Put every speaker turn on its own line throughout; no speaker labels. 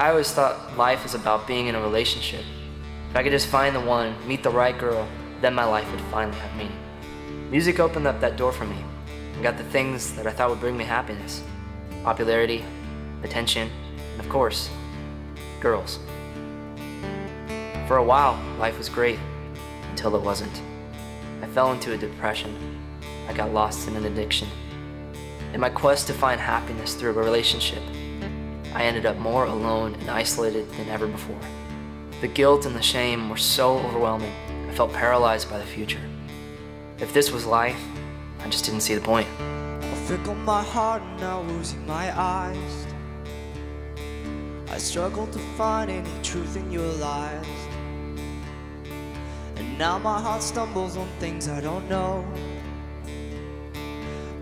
I always thought life was about being in a relationship. If I could just find the one, meet the right girl, then my life would finally have meaning. Music opened up that door for me and got the things that I thought would bring me happiness. Popularity, attention, and of course, girls. For a while, life was great, until it wasn't. I fell into a depression. I got lost in an addiction. In my quest to find happiness through a relationship, I ended up more alone and isolated than ever before. The guilt and the shame were so overwhelming, I felt paralyzed by the future. If this was life, I just didn't see the point.
I fickle my heart and now losing my eyes. I struggle to find any truth in your lies. And now my heart stumbles on things I don't know.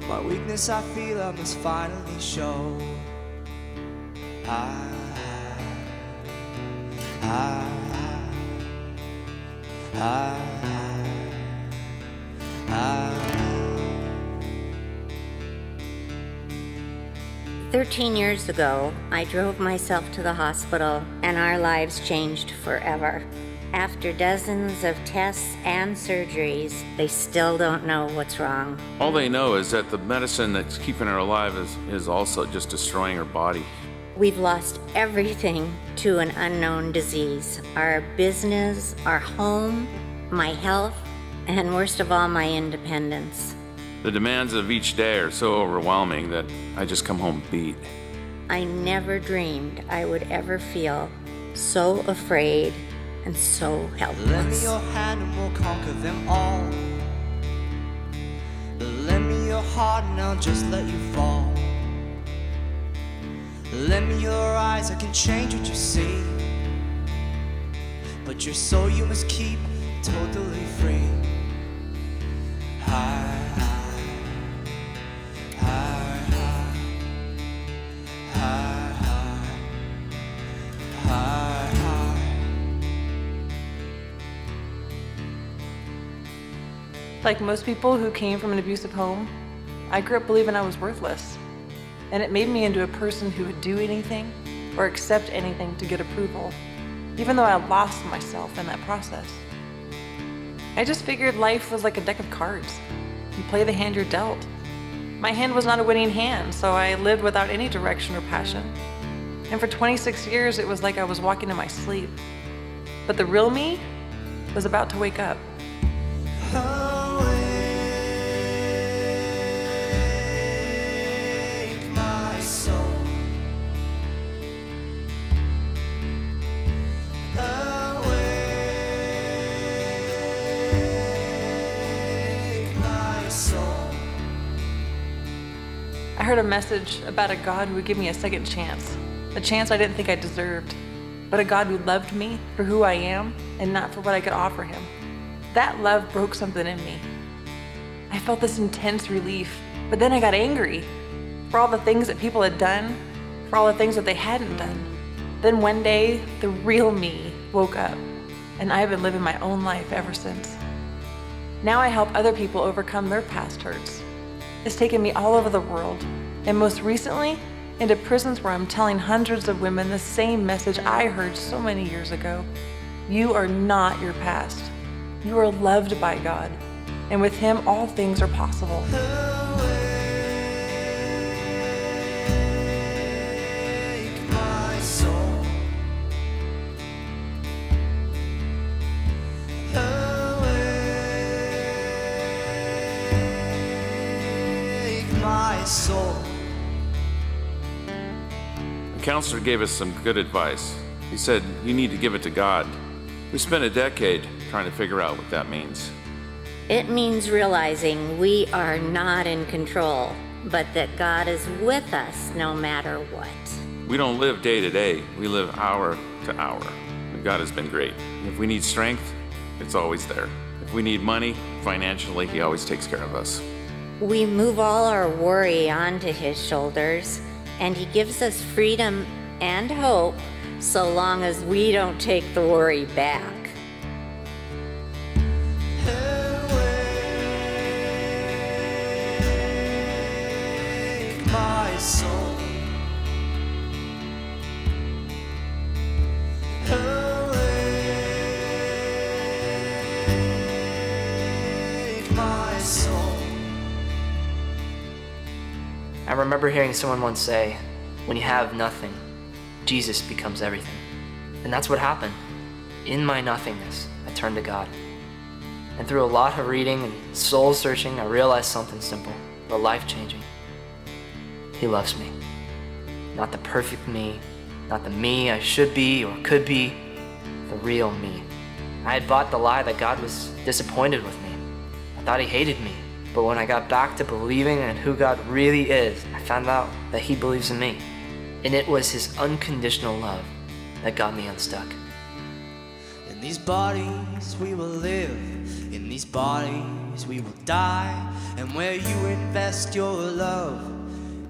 My weakness I feel I must finally show. I
13 years ago, I drove myself to the hospital and our lives changed forever. After dozens of tests and surgeries, they still don't know what's wrong.
All they know is that the medicine that's keeping her alive is also just destroying her body.
We've lost everything to an unknown disease. Our business, our home, my health, and worst of all, my independence.
The demands of each day are so overwhelming that I just come home beat.
I never dreamed I would ever feel so afraid and so helpless.
Lend me your hand and we'll conquer them all. Lend me your heart and I'll just let you fall. Lend me your eyes, I can change what you see. But your soul you must keep totally free.
Like most people who came from an abusive home, I grew up believing I was worthless. And it made me into a person who would do anything or accept anything to get approval, even though I lost myself in that process. I just figured life was like a deck of cards. You play the hand you're dealt. My hand was not a winning hand, so I lived without any direction or passion. And for 26 years, it was like I was walking in my sleep. But the real me was about to wake up. I heard a message about a God who would give me a second chance, a chance I didn't think I deserved, but a God who loved me for who I am and not for what I could offer him. That love broke something in me. I felt this intense relief, but then I got angry for all the things that people had done, for all the things that they hadn't done. Then one day, the real me woke up, and I've been living my own life ever since. Now I help other people overcome their past hurts. It's taken me all over the world, and most recently, into prisons where I'm telling hundreds of women the same message I heard so many years ago. You are not your past. You are loved by God, and with him, all things are possible.
Soul.
The counselor gave us some good advice. He said, you need to give it to God. We spent a decade trying to figure out what that means.
It means realizing we are not in control, but that God is with us no matter what.
We don't live day to day, we live hour to hour. And God has been great. If we need strength, it's always there. If we need money, financially, he always takes care of us.
We move all our worry onto his shoulders, and he gives us freedom and hope so long as we don't take the worry back.
Awake my soul.
I remember hearing someone once say, when you have nothing, Jesus becomes everything. And that's what happened. In my nothingness, I turned to God. And through a lot of reading and soul searching, I realized something simple, but life-changing. He loves me. Not the perfect me, not the me I should be or could be, the real me. I had bought the lie that God was disappointed with me. I thought he hated me. But when I got back to believing in who God really is, I found out that he believes in me. And it was his unconditional love that got me unstuck.
In these bodies we will live, in these bodies we will die. And where you invest your love,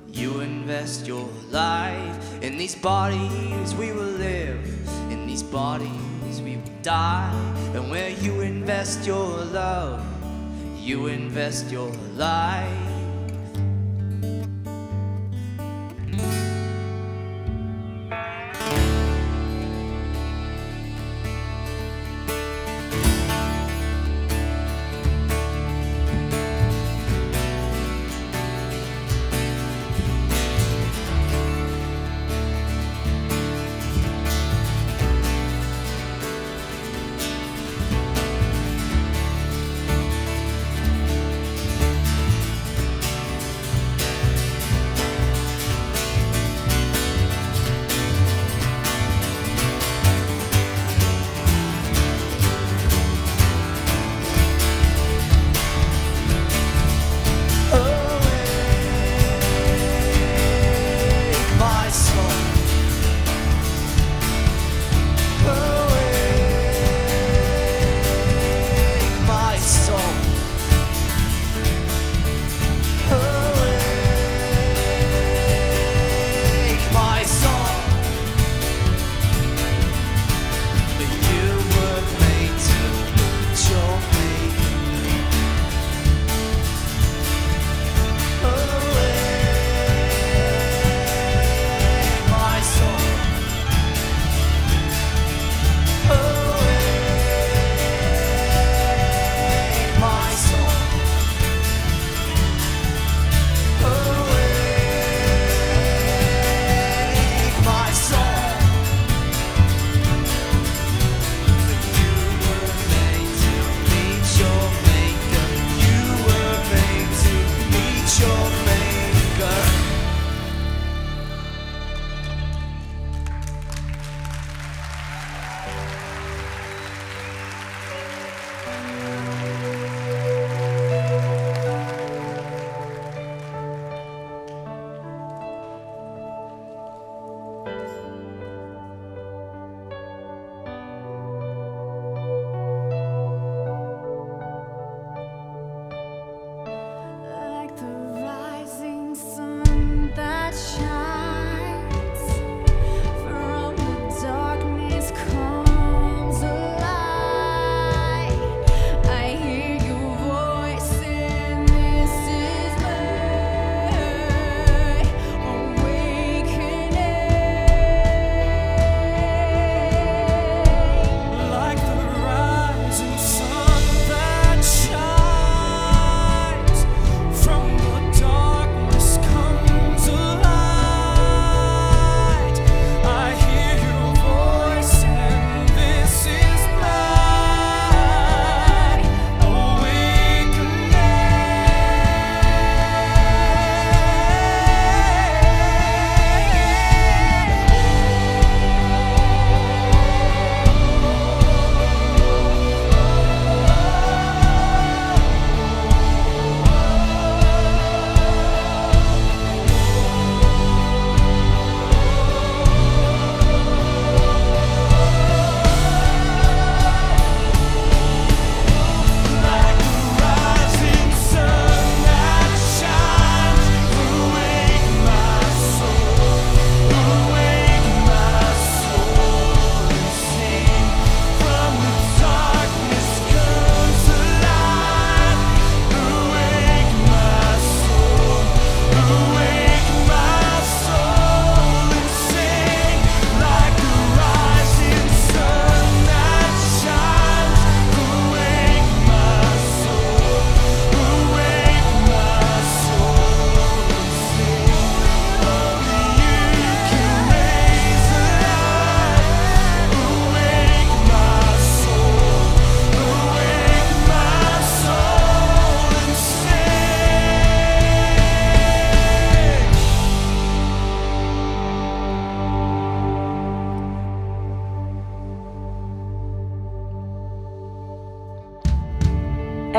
you invest your life. In these bodies we will live, in these bodies we will die. And where you invest your love, you invest your life.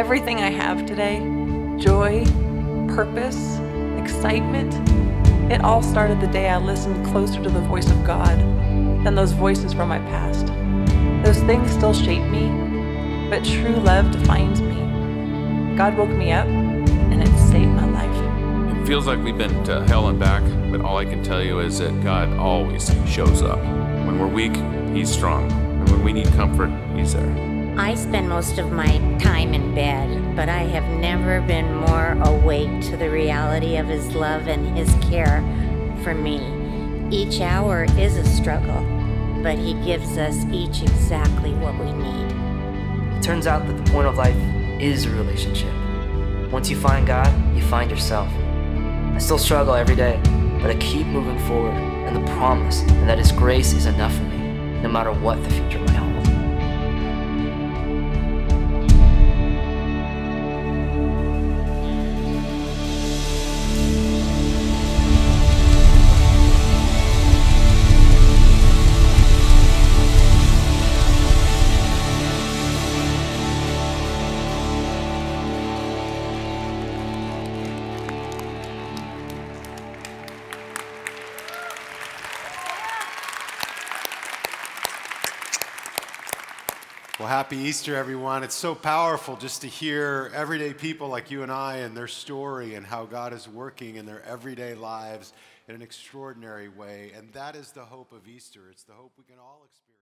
Everything I have today, joy, purpose, excitement, it all started the day I listened closer to the voice of God than those voices from my past. Those things still shape me, but true love defines me. God woke me up, and it saved my life.
It feels like we've been to hell and back, but all I can tell you is that God always shows up. When we're weak, He's strong. And when we need comfort, He's there.
I spend most of my time in bed, but I have never been more awake to the reality of His love and His care for me. Each hour is a struggle, but He gives us each exactly what we need.
It turns out that the point of life is a relationship. Once you find God, you find yourself. I still struggle every day, but I keep moving forward in the promise that His grace is enough for me, no matter what the future may hold.
Well, happy Easter, everyone. It's so powerful just to hear everyday people like you and I and their story and how God is working in their everyday lives in an extraordinary way. And that is the hope of Easter. It's the hope we can all experience.